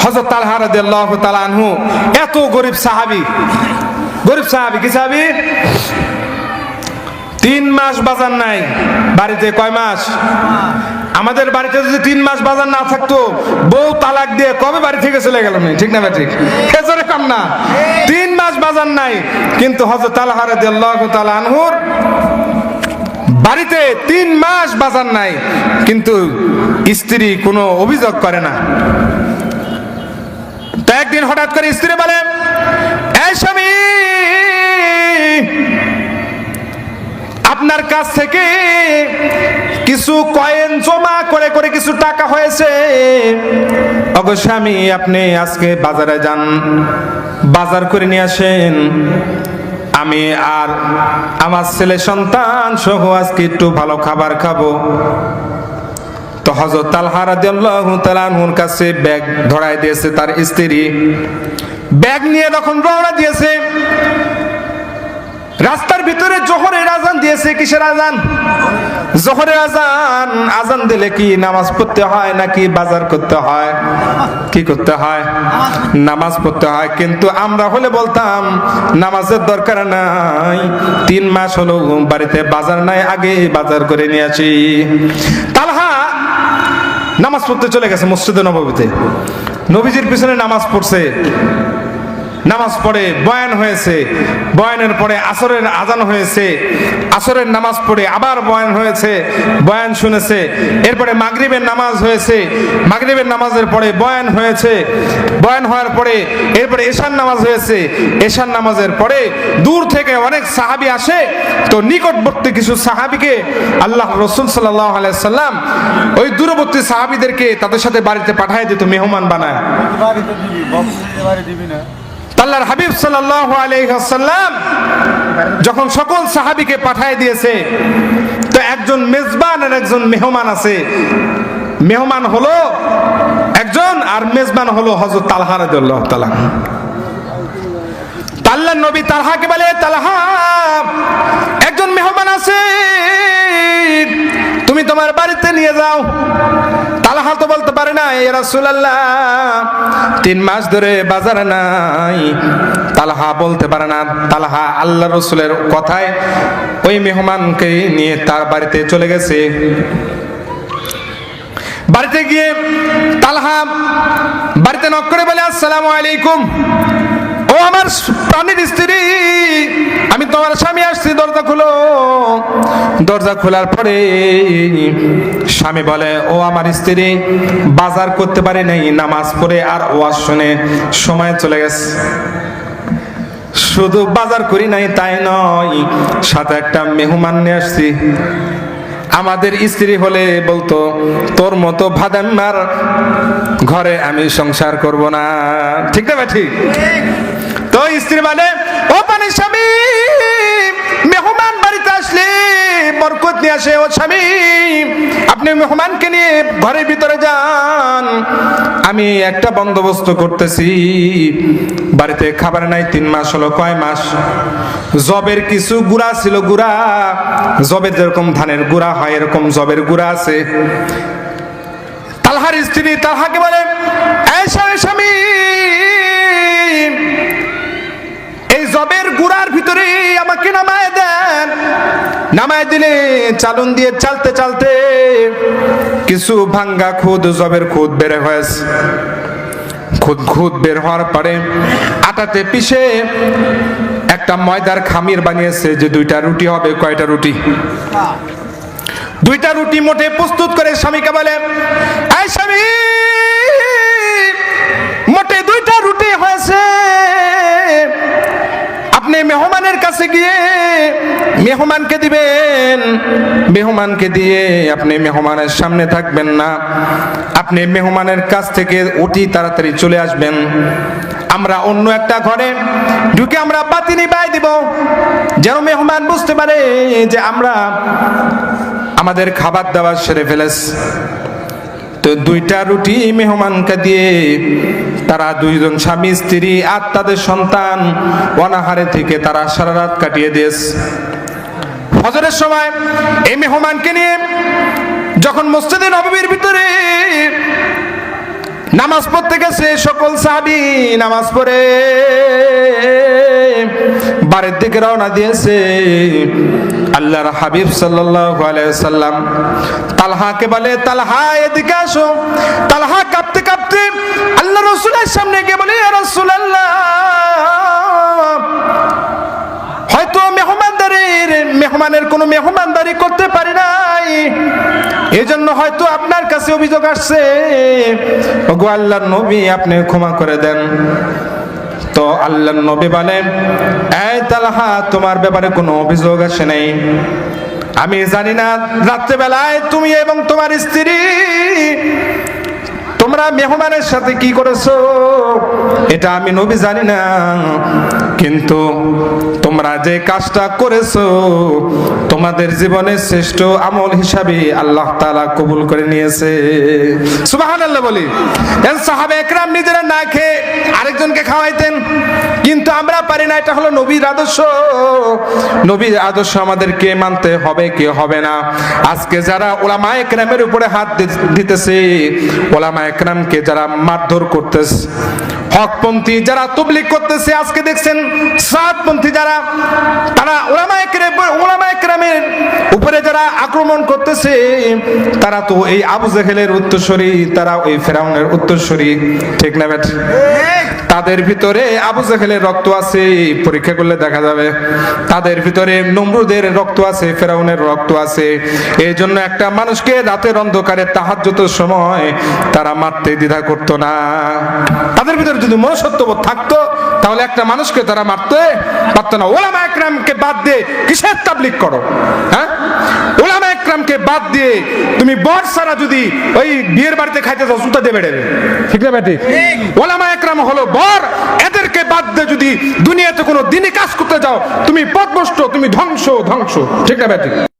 হযরত তালহা রাদিয়াল্লাহু তাআলা আনহু এত গরীব সাহাবী কি সাহাবী? 3 মাস বাজার নাই বাড়িতে। কয় মাস? আমাদের বাড়িতে যদি 3 মাস বাজার না থাকতো, বউ তালাক দিয়ে কবে বাড়ি থেকে চলে গেল, ঠিক না ঠিক? খেজরে কম না, 3 মাস বাজার নাই। কিন্তু হযরত তালহা রাদিয়াল্লাহু তাআলা আনহুর বাড়িতে 3 মাস বাজার নাই, কিন্তু স্ত্রী কোনো অভিযোগ করে না। তো একদিন হঠাৎ করে স্ত্রী বলে, এই স্বামী, আপনার কাছ থেকে কিছু কয়েন জমা করে করে কিছু টাকা হয়েছে। ওগো স্বামী, আপনি আজকে বাজারে যান, বাজার করে নিয়ে আসেন। আমি আর আমার ছেলে সন্তান সহ আজকে একটু ভালো খাবার খাবো। তো হযরত তালহা রাদিয়াল্লাহু তাআলা আনহুর কাছে ব্যাগ ধরাই দিয়েছে তার স্ত্রী। ব্যাগ নিয়ে যখন রওনা দিয়েছে, রাস্তার ভিতরে জোহরের আজান দিয়েছে। কিসের আজান? জোহরের আজান। আজান দিলে কি নামাজ পড়তে হয় নাকি বাজার করতে হয়? কি করতে হয়? নামাজ পড়তে হয়। কিন্তু আমরা হলে বলতাম নামাজের দরকার নাই, 3 মাস হলো বাড়িতে বাজার নাই, আগে বাজার করে নিয়ে আসি। তালহা নামাজ পড়তে চলে গেছে মসজিদে নববীতে। নবীজির পিছনে নামাজ পড়ছে। নামাজ পড়ে বয়ান হয়েছে, বয়ানের পরে আসরের আজান হয়েছে, আসরের নামাজ পড়ে আবার বয়ান হয়েছে, বয়ান শুনেছে। এরপরে মাগরিবের নামাজ হয়েছে, মাগরিবের নামাজের পরে বয়ান হয়েছে, বয়ান হওয়ার পরে এরপরে এশার নামাজ হয়েছে, এশার নামাজের পরে দূর থেকে অনেক সাহাবী আসে। তো নিকটবর্তী কিছু সাহাবীকে আল্লাহ রাসূল সাল্লাল্লাহু আলাইহি সাল্লাম ওই দূরবর্তী সাহাবীদেরকে তাদের সাথে বাড়িতে পাঠিয়ে দিত, মেহমান বানায়। বাড়িতে দিবি, বাড়ি দিবি না। আল্লাহর হাবিব সাল্লাল্লাহু আলাইহি ওয়াসাল্লাম যখন সকল সাহাবীকে পাঠিয়ে দিয়েছে, তো একজন মেজবান আর একজন মেহমান আছে। মেহমান হলো একজন আর মেজবান হলো হযরত তালহা রাদিয়াল্লাহু তাআলা। আল্লাহর নবী তালহাকে বলে, তালহা, একজন মেহমান আছে, তুমি তোমার বাড়িতে নিয়ে যাও। তালহা তো বলতে পারে না, ইয়া রাসূলুল্লাহ 3 মাস ধরে বাজার নাই। তালহা বলতে পারে না। তালহা আল্লাহর রাসূলের কথায় ওই মেহমানকে নিয়ে তার বাড়িতে চলে গেছে। বাড়িতে গিয়ে তালহা বাড়িতে নক করে বলে, আসসালামু আলাইকুম। ও আমার প্রাণের স্ত্রী, আমি তোমার স্বামী আসছি, দরজা খুলো। দরজা খোলার পরে স্বামী বলে, ও আমার স্ত্রী, বাজার করতে পারি নাই, নামাজ পড়ে আর ওয়াজ শুনে সময় চলে গেছে। শুধু বাজার করি নাই তাই নয়, সাথে একটা মেহমান নিয়ে আসছি। আমাদের স্ত্রী হলে বলতো, তোর মতো ভাদাম্মার ঘরে আমি সংসার করব না। ঠিক না ঠিক? তো স্ত্রী বলে, ও পানির স্বামী, মেহমান বাড়িতে আসলে বরকত নিয়ে আসে। ও স্বামী, আপনি মেহমানকে নিয়ে ঘরের ভিতরে যান, আমি একটা বন্দোবস্ত করতেছি। বাড়িতে খাবার নাই, 3 মাস হলো। কয় মাস? জবের কিছু গুড়া ছিল, গুড়া, জবের যেরকম ধানের গুড়া হয় এরকম জবের গুড়া আছে। তালহার স্ত্রী তালহাকে বলে, এই স্বামী, এই জবের গুড়ার ভিতরে আমাকে নামায় দেন। নামায় দিলে চালুন দিয়ে চালতে চালতে কিছু ভাঙ্গা খুদ, জবের খুদ বের হয়েছে। খুদ বের হওয়ার পরে আটাতে পিষে একটা ময়দার খামির বানিয়েছে, যে 2টা রুটি হবে। কয়টা রুটি? 2টা রুটি মোটে প্রস্তুত করে স্বামীকে বলে, এই স্বামী, মোটে 2টা রুটি হয়েছে। আপনি মেহমানের কাছে গিয়ে মেহমানকে দিবেন। মেহমানকে দিয়ে আপনি মেহমানের সামনে থাকবেন না, আপনি মেহমানের কাছ থেকে অতি তাড়াতাড়ি চলে আসবেন। আমরা অন্য একটা ঘরে ঢুকে আমরা বাতি নিভাই দিব, যেন মেহমান বুঝতে পারে যে আমরা আমাদের খাবার দাবার সেরে ফেলেছি। তো 2টা রুটি মেহমানকে দিয়ে তারা 2জন স্বামী স্ত্রী আর তাদের সন্তান অনাহারে থেকে তারা সারা রাত কাটিয়ে দিয়েছে। ফজরের সময় এই মেহমানকে নিয়ে যখন মসজিদে নববীর ভিতরে নামাজ পড়তে গেছে সকল সাহাবী নামাজ পড়ে বাড়ির দিকে রওনা দিয়েছে। আল্লাহর হাবিব সাল্লাল্লাহু আলাইহি সাল্লাম তালহাকে বলে, তালহা এদিকে আসো। তালহা কাঁপতে কাঁপতে আল্লাহ রাসূলের সামনে গিয়ে বলে, ইয়া রাসূলুল্লাহ, হয়তো মেহমানের কোনো মেহমানদারি করতে পারি নাই, এজন্য হয়তো আপনার কাছে অভিযোগ আসছে। ওগো আল্লাহর নবী, আপনি ক্ষমা করে দেন। তো আল্লাহর নবী বলেন, এই তালহা, তোমার ব্যাপারে কোনো অভিযোগ আসে নাই। আমি জানি না রাত্রেবেলায় তুমি এবং তোমার স্ত্রী তোমরা মেহমানের সাথে কি করেছো, এটা আমি নবী জানি না, কিন্তু তোমরা যে কাজটা করেছো তোমাদের জীবনের শ্রেষ্ঠ আমল হিসাবে আল্লাহ তাআলা কবুল করে নিয়েছে। সুবহানাল্লাহ বলি। সাহাবা একরাম নিজেরা না খেয়ে আরেকজনকে খাওয়াইতেন, কিন্তু আমরা পারি না। এটা হলো নবীর আদর্শ। নবীর আদর্শ আমাদেরকে মানতে হবে কি হবে না। আজকে যারা উলামা একরামের উপরে হাত দিতেছে, উলামা একরামকে যারা মারধর করতেছে, হকপন্থী যারা তাবলীগ করতেছে, আজকে দেখছেন সাদপন্থী যারা, তারা উলামা একরামের উপরে যারা আক্রমণ করতেছে, তারা তো এই আবু জেহেলের উত্তরসূরি, তারা ওই ফেরাউনের উত্তরসূরি, ঠিক না বেটা? তাদের ভিতরে আবু জেহেলের রক্ত আছে, পরীক্ষা করলে দেখা যাবে। তাদের ভিতরে নমরুদের রক্ত আছে, ফেরাউনের রক্ত আছে। এই জন্য একটা মানুষকে রাতের অন্ধকারে তাহাজ্জুদের সময় তারা মারতে দ্বিধা করতো না। তাদের ভিতরে যদি মনুষ্যত্ববোধ থাকতো তাহলে একটা মানুষকে তারা মারতে পারতো না। উলামা একরামকে বাদ দিয়ে কিসের তাবলীগ করো? হ্যাঁ, উলামা একরামকে বাদ দিয়ে তুমি বর ছাড়া যদি ওই বিয়ের বাড়িতে খাইতে যাও, জুতা দিয়ে বেড়ে, ঠিক না বেটি? উলামা একরাম হলো বর, এদেরকে বাদ দিয়ে যদি দুনিয়াতে কোনো দিনই কাজ করতে যাও, তুমি পথভ্রষ্ট, তুমি ধ্বংস, ঠিক না বেটি?